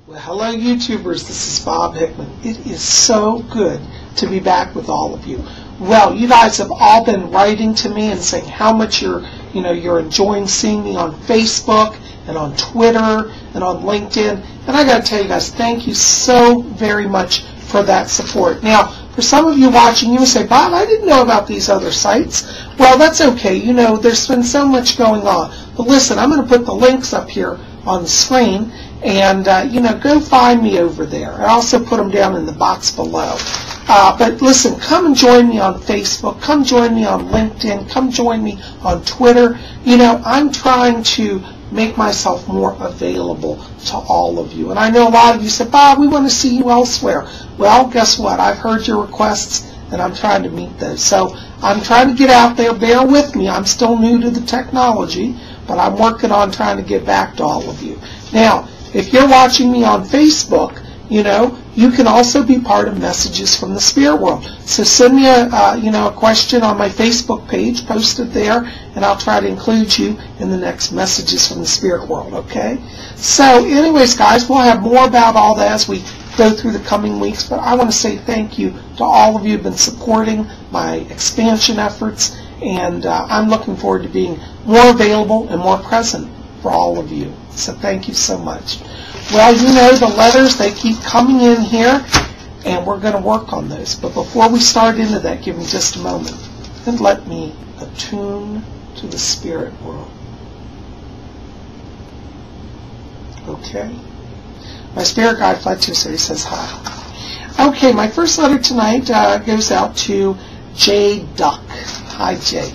Well, hello YouTubers, this is Bob Hickman. It is so good to be back with all of you. Well, you guys have all been writing to me and saying how much you're enjoying seeing me on Facebook and on Twitter and on LinkedIn. And I got to tell you guys, thank you so very much for that support. Now, for some of you watching, you may say, Bob, I didn't know about these other sites. Well, that's okay. There's been so much going on. But listen, I'm going to put the links up here on the screen. And, go find me over there. I also put them down in the box below. But listen, come and join me on Facebook. Come join me on LinkedIn. Come join me on Twitter. I'm trying to make myself more available to all of you. And I know a lot of you said, Bob, we want to see you elsewhere. Well, guess what? I've heard your requests, and I'm trying to meet those. So I'm trying to get out there. Bear with me. I'm still new to the technology, but I'm working on trying to get back to all of you. Now, if you're watching me on Facebook, you can also be part of Messages from the Spirit World. So send me a question on my Facebook page, post it there, and I'll try to include you in the next Messages from the Spirit World, okay? So anyways, guys, we'll have more about all that as we go through the coming weeks, but I want to say thank you to all of you who have been supporting my expansion efforts, and I'm looking forward to being more available and more present for all of you. So thank you so much. Well, the letters, they keep coming in here, and we're going to work on those. But before we start into that, give me just a moment, and let me attune to the spirit world. Okay? My spirit guide Fletcher says hi. Okay, my first letter tonight goes out to Jay Duck. Hi, Jay.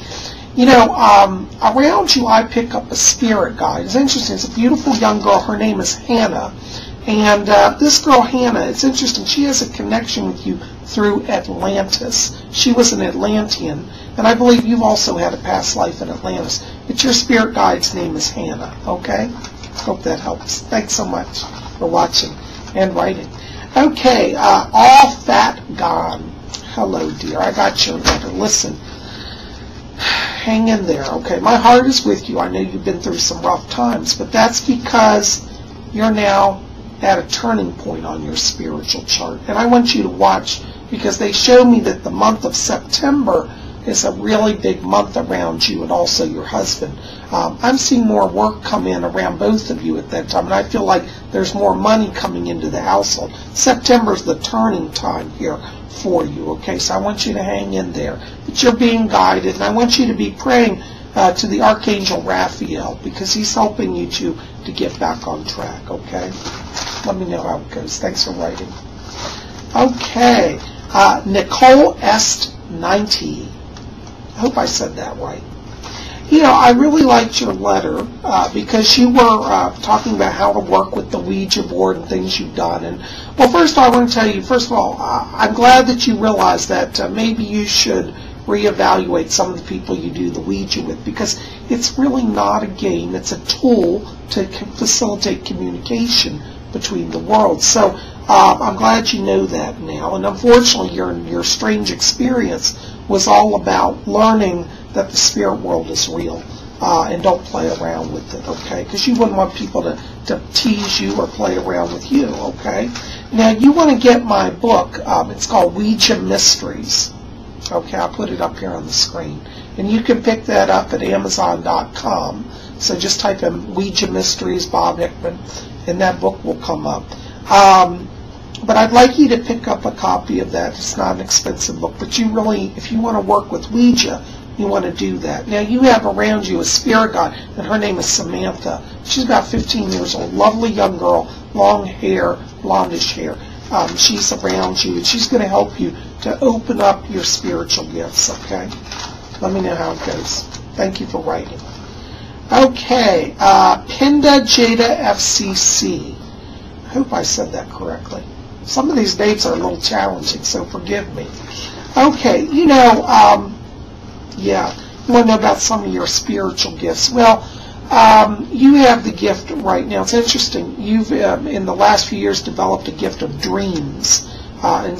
Around you I pick up a spirit guide. It's interesting. It's a beautiful young girl. Her name is Hannah. And this girl, Hannah, it's interesting. She has a connection with you through Atlantis. She was an Atlantean. And I believe you've also had a past life in Atlantis. But your spirit guide's name is Hannah. Okay? Hope that helps. Thanks so much for watching and writing. Okay, all fat gone. Hello, dear. I got your letter. Listen. Hang in there, okay? My heart is with you. I know you've been through some rough times, but that's because you're now at a turning point on your spiritual chart. And I want you to watch, because they show me that the month of September is a really big month around you and also your husband. I'm seeing more work come in around both of you at that time, and I feel like there's more money coming into the household. September's the turning time here for you, okay? So I want you to hang in there. But you're being guided, and I want you to be praying to the Archangel Raphael, because he's helping you to get back on track, okay? Let me know how it goes. Thanks for writing. Okay, Nicole Est 90. I hope I said that right. I really liked your letter because you were talking about how to work with the Ouija board and things you've done. And well, first I want to tell you, first of all, I'm glad that you realize that maybe you should reevaluate some of the people you do the Ouija with, because it's really not a game. It's a tool to facilitate communication between the worlds. So I'm glad you know that now. And unfortunately, your strange experience was all about learning that the spirit world is real, and don't play around with it, okay? Because you wouldn't want people to tease you or play around with you, okay? Now, you want to get my book. It's called Ouija Mysteries. Okay, I'll put it up here on the screen. And you can pick that up at Amazon.com. So just type in Ouija Mysteries, Bob Hickman, and that book will come up. But I'd like you to pick up a copy of that. It's not an expensive book, but you really, if you want to work with Ouija, you want to do that. Now, you have around you a spirit guide, and her name is Samantha. She's about 15 years old, lovely young girl, long hair, blondish hair. She's around you, and she's going to help you to open up your spiritual gifts, okay? Let me know how it goes. Thank you for writing. Okay, Pinda Jada FCC. I hope I said that correctly. Some of these dates are a little challenging, so forgive me. Okay, yeah, you want to know about some of your spiritual gifts. Well, you have the gift right now. It's interesting. You've, in the last few years, developed a gift of dreams and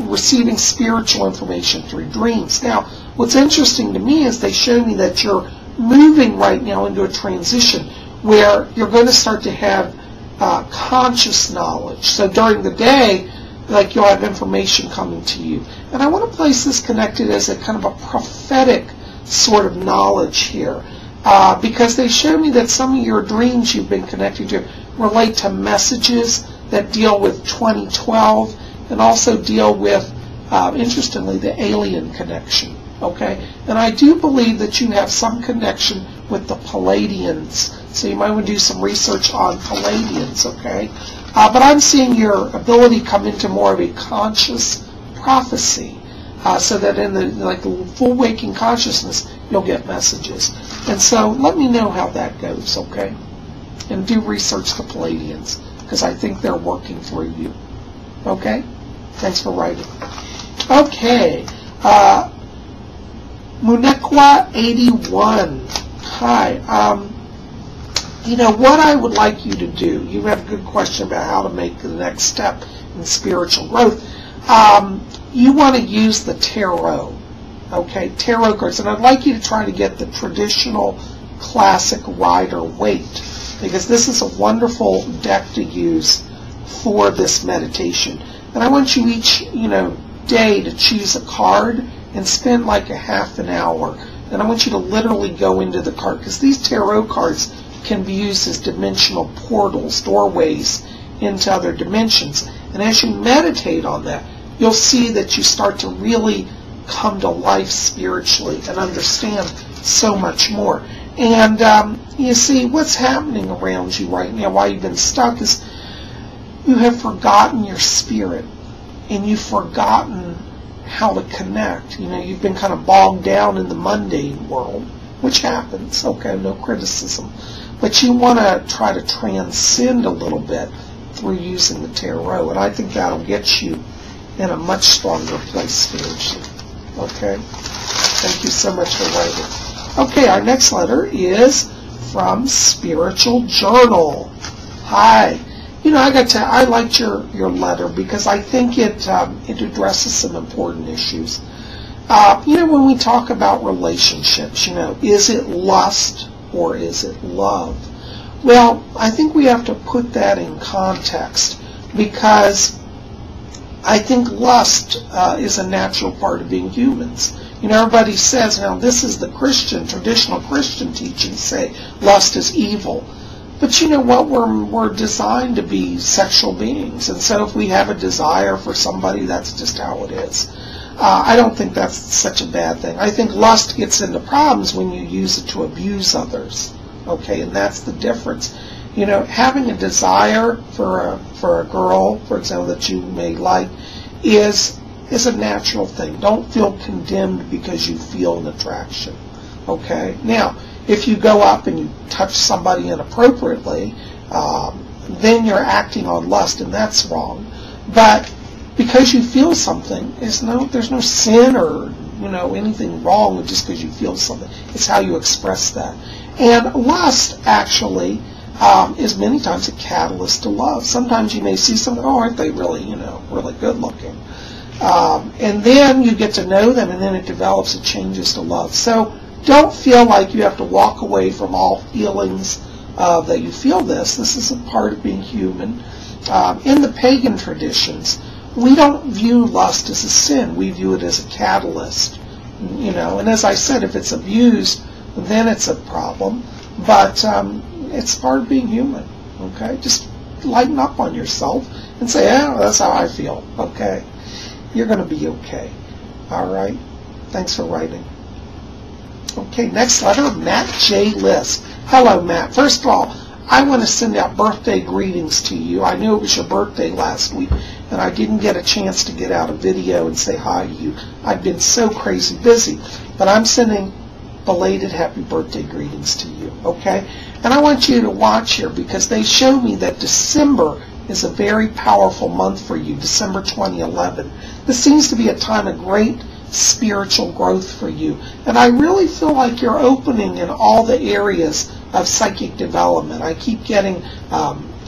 receiving spiritual information through dreams. Now, what's interesting to me is they show me that you're moving right now into a transition where you're going to start to have conscious knowledge. So during the day, like, you'll have information coming to you. And I want to place this connected as a kind of a prophetic sort of knowledge here, because they show me that some of your dreams you've been connected to relate to messages that deal with 2012 and also deal with, interestingly, the alien connection. Okay? And I do believe that you have some connection with the Palladians. So you might want to do some research on Palladians, okay? But I'm seeing your ability come into more of a conscious prophecy, so that in the full waking consciousness, you'll get messages. And so let me know how that goes, okay? And do research the Palladians, because I think they're working through you. Okay? Thanks for writing. Okay. Munequa 81. Hi. What I would like you to do, you have a good question about how to make the next step in spiritual growth. You want to use the tarot, okay, tarot cards. And I'd like you to try to get the traditional classic Rider-Waite, because this is a wonderful deck to use for this meditation. And I want you each, day to choose a card and spend like a half an hour. And I want you to literally go into the card, because these tarot cards can be used as dimensional portals, doorways into other dimensions. And as you meditate on that, you'll see that you start to really come to life spiritually and understand so much more. And you see, what's happening around you right now, why you've been stuck, is you have forgotten your spirit, and you've forgotten how to connect. You've been kind of bogged down in the mundane world, which happens, okay, no criticism. But you want to try to transcend a little bit through using the tarot, and I think that'll get you in a much stronger place spiritually. Okay? Thank you so much for writing. Okay, our next letter is from Spiritual Journal. Hi. I liked your letter because I think it addresses some important issues. When we talk about relationships, is it lust or is it love? Well, I think we have to put that in context, because I think lust is a natural part of being humans. Everybody says, now this is the traditional Christian teachings say lust is evil. But you know what? We're designed to be sexual beings. And so if we have a desire for somebody, that's just how it is. I don't think that's such a bad thing. I think lust gets into problems when you use it to abuse others. Okay, and that's the difference. Having a desire for a girl, for example, that you may like, is a natural thing. Don't feel condemned because you feel an attraction. Okay? Now, if you go up and you touch somebody inappropriately, then you're acting on lust, and that's wrong. But because you feel something, there's no sin or anything wrong with just because you feel something. It's how you express that. And lust actually is many times a catalyst to love. Sometimes you may see something, oh, aren't they really, really good looking? And then you get to know them, and then it develops, it changes to love. So don't feel like you have to walk away from all feelings that you feel this. This is a part of being human. In the pagan traditions, we don't view lust as a sin. We view it as a catalyst. And as I said, if it's abused, then it's a problem. But it's part of being human. Okay? Just lighten up on yourself and say, oh, that's how I feel. Okay? You're going to be okay. All right? Thanks for writing. Okay, next letter, Matt J. List. Hello, Matt. First of all, I want to send out birthday greetings to you. I knew it was your birthday last week, and I didn't get a chance to get out a video and say hi to you. I've been so crazy busy. But I'm sending belated happy birthday greetings to you, okay? And I want you to watch here, because they show me that December is a very powerful month for you, December 2011. This seems to be a time of great spiritual growth for you. And I really feel like you're opening in all the areas of psychic development. I keep getting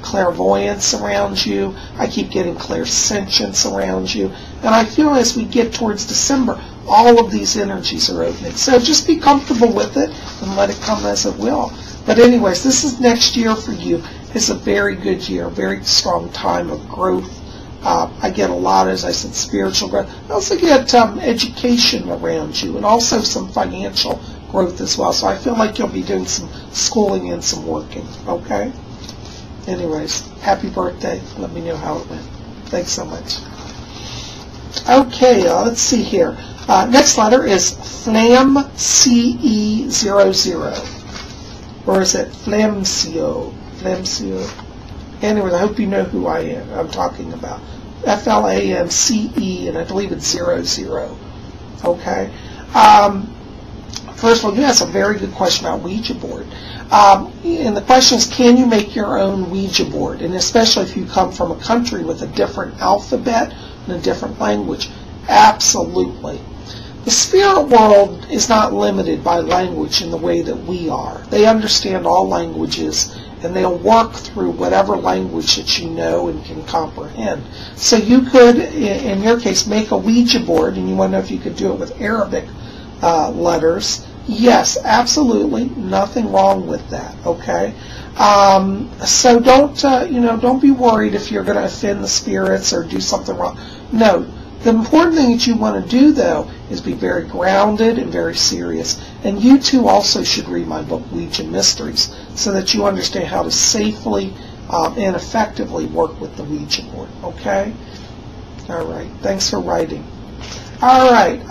clairvoyance around you. I keep getting clairsentience around you. And I feel as we get towards December, all of these energies are opening. So just be comfortable with it and let it come as it will. But anyways, this is next year for you. is a very good year, very strong time of growth. I get a lot, as I said, spiritual growth. I also get education around you and also some financial growth as well. So I feel like you'll be doing some schooling and some working, okay? Anyways, happy birthday. Let me know how it went. Thanks so much. Okay, let's see here. Next letter is FlamCE00. Or is it Flamcio? Flamcio. Anyways, I hope you know who I'm talking about. FLAMCE, and I believe it's 00. Okay? First of all, you asked a very good question about Ouija board. And the question is, can you make your own Ouija board? And especially if you come from a country with a different alphabet and a different language. Absolutely. The spirit world is not limited by language in the way that we are. They understand all languages, and they'll work through whatever language that you know and can comprehend. So you could, in your case, make a Ouija board, and you want to know if you could do it with Arabic letters. Yes, absolutely, nothing wrong with that. Okay, so don't be worried if you're going to offend the spirits or do something wrong. No. The important thing that you want to do, though, is be very grounded and very serious. And you, too, also should read my book, Ouija Mysteries, so that you understand how to safely and effectively work with the Ouija board. Okay? All right. Thanks for writing. All right.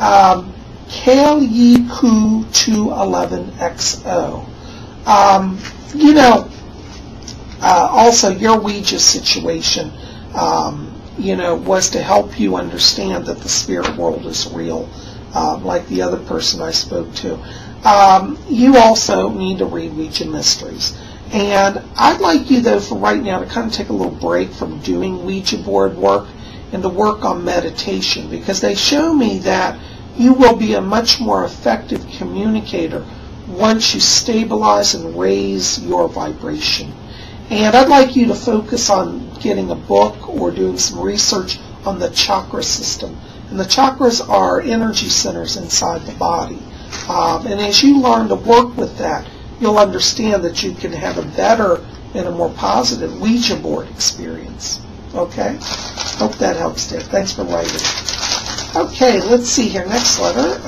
KLYQ211XO. Also, your Ouija situation, was to help you understand that the spirit world is real, like the other person I spoke to. You also need to read Ouija Mysteries. And I'd like you, though, for right now to kind of take a little break from doing Ouija board work and to work on meditation, because they show me that you will be a much more effective communicator once you stabilize and raise your vibration. And I'd like you to focus on getting a book or doing some research on the chakra system. And the chakras are energy centers inside the body. And as you learn to work with that, you'll understand that you can have a better and a more positive Ouija board experience. Okay? Hope that helps, Dave. Thanks for writing. Okay, let's see here. Next letter.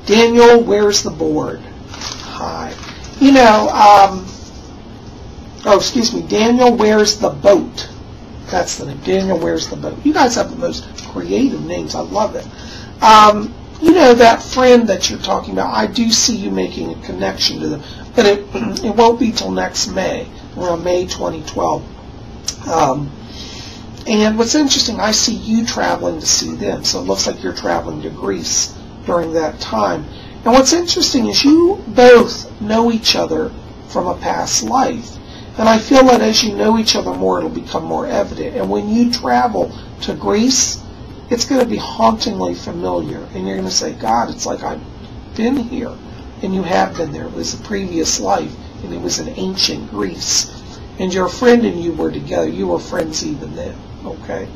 Daniel, where's the board? Hi. Daniel, where's the boat? That's the name. Daniel, where's the boat? You guys have the most creative names. I love it. That friend that you're talking about, I do see you making a connection to them, but it won't be till next May, around May 2012. And what's interesting, I see you traveling to see them, so it looks like you're traveling to Greece during that time. And what's interesting is you both know each other from a past life. And I feel that as you know each other more, it'll become more evident. And when you travel to Greece, it's going to be hauntingly familiar. And you're going to say, God, it's like I've been here. And you have been there. It was a previous life, and it was in ancient Greece. And your friend and you were together. You were friends even then. Okay?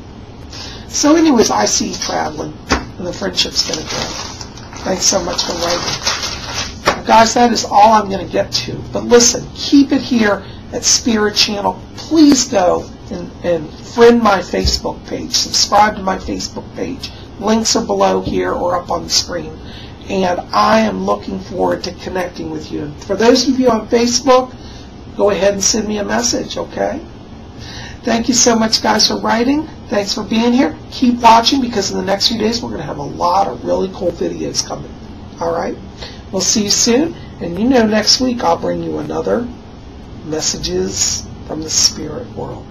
So anyways, I see you traveling, and the friendship's going to grow. Thanks so much for writing. Guys, that is all I'm going to get to. But listen, keep it here at Spirit Channel. Please go and friend my Facebook page. Subscribe to my Facebook page. Links are below here or up on the screen. And I am looking forward to connecting with you. For those of you on Facebook, go ahead and send me a message, okay? Thank you so much, guys, for writing. Thanks for being here. Keep watching, because in the next few days we're going to have a lot of really cool videos coming. All right? We'll see you soon. And next week I'll bring you another Messages from the Spirit World.